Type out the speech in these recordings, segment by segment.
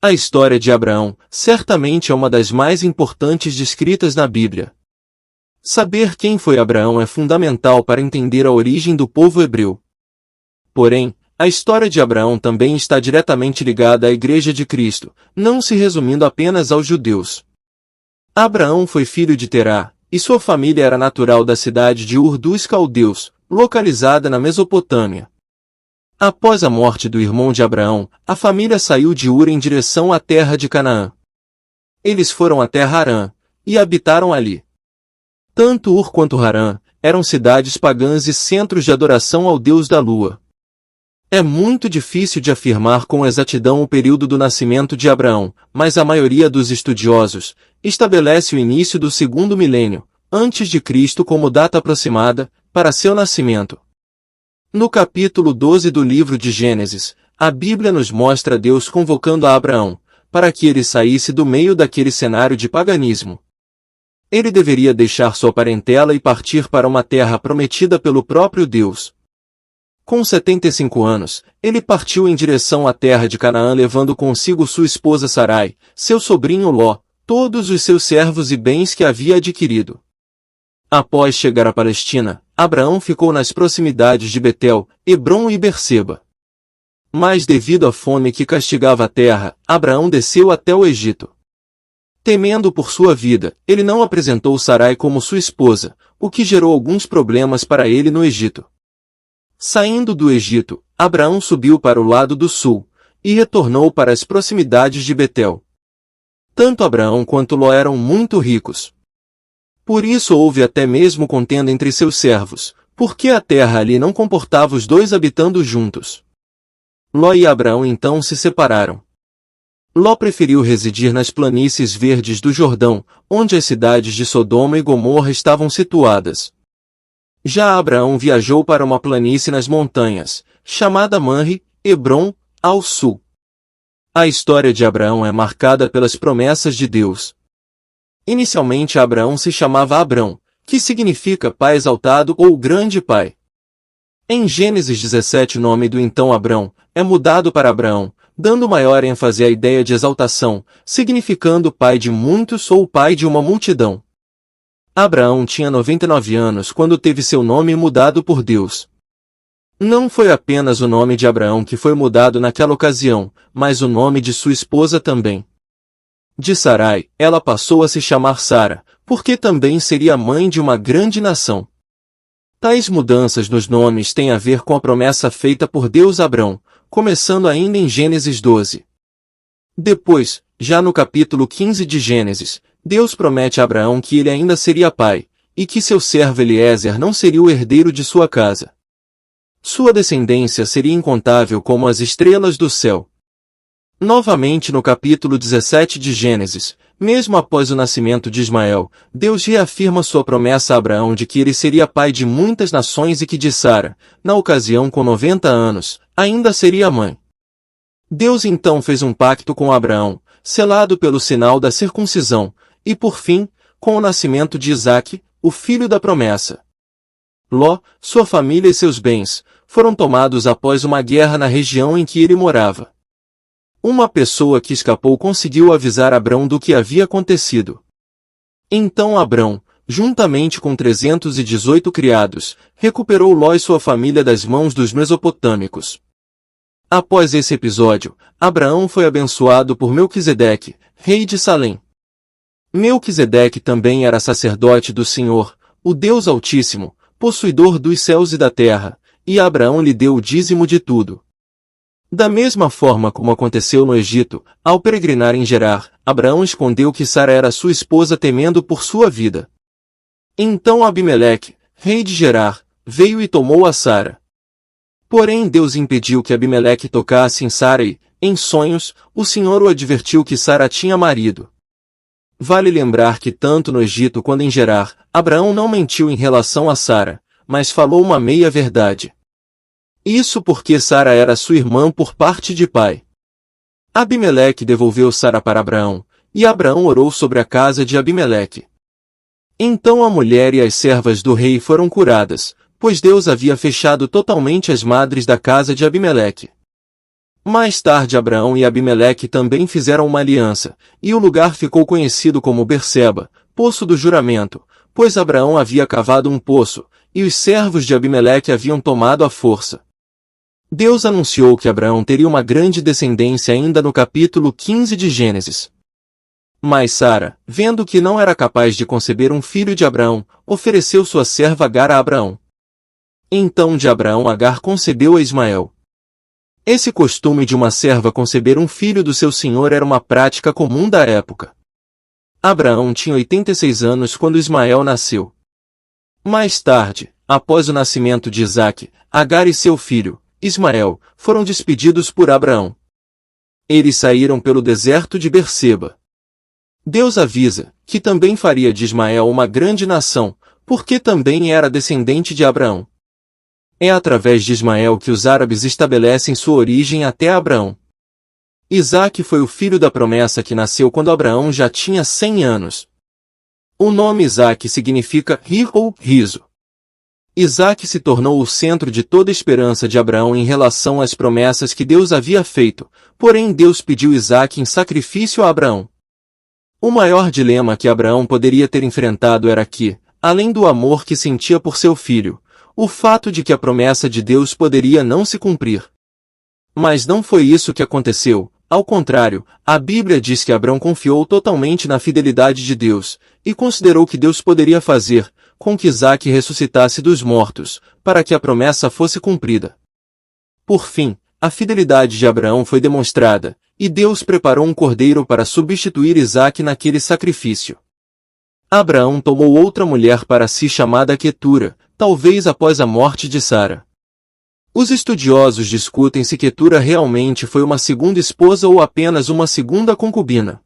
A história de Abraão certamente é uma das mais importantes descritas na Bíblia. Saber quem foi Abraão é fundamental para entender a origem do povo hebreu. Porém, a história de Abraão também está diretamente ligada à Igreja de Cristo, não se resumindo apenas aos judeus. Abraão foi filho de Terá, e sua família era natural da cidade de Ur dos Caldeus, localizada na Mesopotâmia. Após a morte do irmão de Abraão, a família saiu de Ur em direção à terra de Canaã. Eles foram até Harã, e habitaram ali. Tanto Ur quanto Harã eram cidades pagãs e centros de adoração ao deus da lua. É muito difícil de afirmar com exatidão o período do nascimento de Abraão, mas a maioria dos estudiosos estabelece o início do segundo milênio, antes de Cristo como data aproximada, para seu nascimento. No capítulo 12 do livro de Gênesis, a Bíblia nos mostra Deus convocando a Abraão, para que ele saísse do meio daquele cenário de paganismo. Ele deveria deixar sua parentela e partir para uma terra prometida pelo próprio Deus. Com 75 anos, ele partiu em direção à terra de Canaã levando consigo sua esposa Sarai, seu sobrinho Ló, todos os seus servos e bens que havia adquirido. Após chegar à Palestina, Abraão ficou nas proximidades de Betel, Hebrom e Berseba. Mas devido à fome que castigava a terra, Abraão desceu até o Egito. Temendo por sua vida, ele não apresentou Sarai como sua esposa, o que gerou alguns problemas para ele no Egito. Saindo do Egito, Abraão subiu para o lado do sul, e retornou para as proximidades de Betel. Tanto Abraão quanto Ló eram muito ricos. Por isso houve até mesmo contenda entre seus servos, porque a terra ali não comportava os dois habitando juntos. Ló e Abraão então se separaram. Ló preferiu residir nas planícies verdes do Jordão, onde as cidades de Sodoma e Gomorra estavam situadas. Já Abraão viajou para uma planície nas montanhas, chamada Manre, Hebrom, ao sul. A história de Abraão é marcada pelas promessas de Deus. Inicialmente Abraão se chamava Abrão, que significa pai exaltado ou grande pai. Em Gênesis 17 o nome do então Abrão é mudado para Abraão, dando maior ênfase à ideia de exaltação, significando pai de muitos ou pai de uma multidão. Abraão tinha 99 anos quando teve seu nome mudado por Deus. Não foi apenas o nome de Abraão que foi mudado naquela ocasião, mas o nome de sua esposa também. De Sarai, ela passou a se chamar Sara, porque também seria mãe de uma grande nação. Tais mudanças nos nomes têm a ver com a promessa feita por Deus a Abrão, começando ainda em Gênesis 12. Depois, já no capítulo 15 de Gênesis, Deus promete a Abraão que ele ainda seria pai, e que seu servo Eliezer não seria o herdeiro de sua casa. Sua descendência seria incontável como as estrelas do céu. Novamente no capítulo 17 de Gênesis, mesmo após o nascimento de Ismael, Deus reafirma sua promessa a Abraão de que ele seria pai de muitas nações e que de Sara, na ocasião com 90 anos, ainda seria mãe. Deus então fez um pacto com Abraão, selado pelo sinal da circuncisão, e por fim, com o nascimento de Isaque, o filho da promessa. Ló, sua família e seus bens, foram tomados após uma guerra na região em que ele morava. Uma pessoa que escapou conseguiu avisar Abrão do que havia acontecido. Então Abrão, juntamente com 318 criados, recuperou Ló e sua família das mãos dos mesopotâmicos. Após esse episódio, Abraão foi abençoado por Melquisedeque, rei de Salém. Melquisedeque também era sacerdote do Senhor, o Deus Altíssimo, possuidor dos céus e da terra, e Abraão lhe deu o dízimo de tudo. Da mesma forma como aconteceu no Egito, ao peregrinar em Gerar, Abraão escondeu que Sara era sua esposa temendo por sua vida. Então Abimeleque, rei de Gerar, veio e tomou a Sara. Porém Deus impediu que Abimeleque tocasse em Sara e, em sonhos, o Senhor o advertiu que Sara tinha marido. Vale lembrar que tanto no Egito quanto em Gerar, Abraão não mentiu em relação a Sara, mas falou uma meia-verdade. Isso porque Sara era sua irmã por parte de pai. Abimeleque devolveu Sara para Abraão, e Abraão orou sobre a casa de Abimeleque. Então a mulher e as servas do rei foram curadas, pois Deus havia fechado totalmente as madres da casa de Abimeleque. Mais tarde Abraão e Abimeleque também fizeram uma aliança, e o lugar ficou conhecido como Berseba, Poço do Juramento, pois Abraão havia cavado um poço, e os servos de Abimeleque haviam tomado à força. Deus anunciou que Abraão teria uma grande descendência ainda no capítulo 15 de Gênesis. Mas Sara, vendo que não era capaz de conceber um filho de Abraão, ofereceu sua serva Agar a Abraão. Então de Abraão Agar concebeu a Ismael. Esse costume de uma serva conceber um filho do seu senhor era uma prática comum da época. Abraão tinha 86 anos quando Ismael nasceu. Mais tarde, após o nascimento de Isaque, Agar e seu filho, Ismael, foram despedidos por Abraão. Eles saíram pelo deserto de Berseba. Deus avisa que também faria de Ismael uma grande nação, porque também era descendente de Abraão. É através de Ismael que os árabes estabelecem sua origem até Abraão. Isaque foi o filho da promessa que nasceu quando Abraão já tinha 100 anos. O nome Isaque significa rir ou riso. Isaque se tornou o centro de toda a esperança de Abraão em relação às promessas que Deus havia feito, porém Deus pediu Isaque em sacrifício a Abraão. O maior dilema que Abraão poderia ter enfrentado era que, além do amor que sentia por seu filho, o fato de que a promessa de Deus poderia não se cumprir. Mas não foi isso que aconteceu, ao contrário, a Bíblia diz que Abraão confiou totalmente na fidelidade de Deus, e considerou que Deus poderia fazer com que Isaque ressuscitasse dos mortos, para que a promessa fosse cumprida. Por fim, a fidelidade de Abraão foi demonstrada, e Deus preparou um cordeiro para substituir Isaque naquele sacrifício. Abraão tomou outra mulher para si chamada Quetura, talvez após a morte de Sara. Os estudiosos discutem se Quetura realmente foi uma segunda esposa ou apenas uma segunda concubina.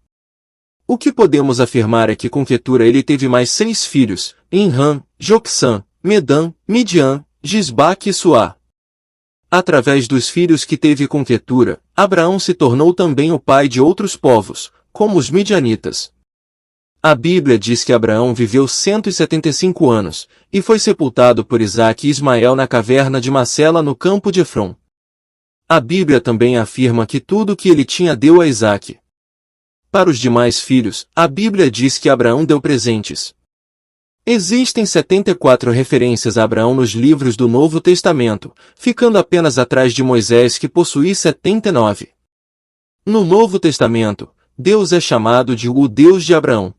O que podemos afirmar é que com Quetura ele teve mais 6 filhos, Enram, Joksã, Medã, Midian, Gisbaque e Suá. Através dos filhos que teve com Quetura, Abraão se tornou também o pai de outros povos, como os midianitas. A Bíblia diz que Abraão viveu 175 anos, e foi sepultado por Isaque e Ismael na caverna de Macela no campo de Efrom. A Bíblia também afirma que tudo o que ele tinha deu a Isaque. Para os demais filhos, a Bíblia diz que Abraão deu presentes. Existem 74 referências a Abraão nos livros do Novo Testamento, ficando apenas atrás de Moisés que possui 79. No Novo Testamento, Deus é chamado de o Deus de Abraão.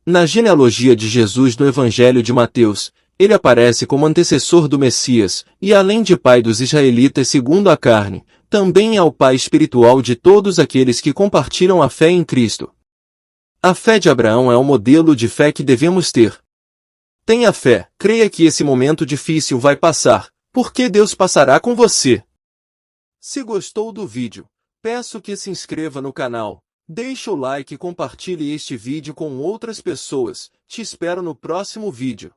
Na genealogia de Jesus no Evangelho de Mateus, ele aparece como antecessor do Messias, e além de pai dos israelitas segundo a carne, também é o pai espiritual de todos aqueles que compartilham a fé em Cristo. A fé de Abraão é o modelo de fé que devemos ter. Tenha fé, creia que esse momento difícil vai passar, porque Deus passará com você. Se gostou do vídeo, peço que se inscreva no canal. Deixe o like e compartilhe este vídeo com outras pessoas. Te espero no próximo vídeo.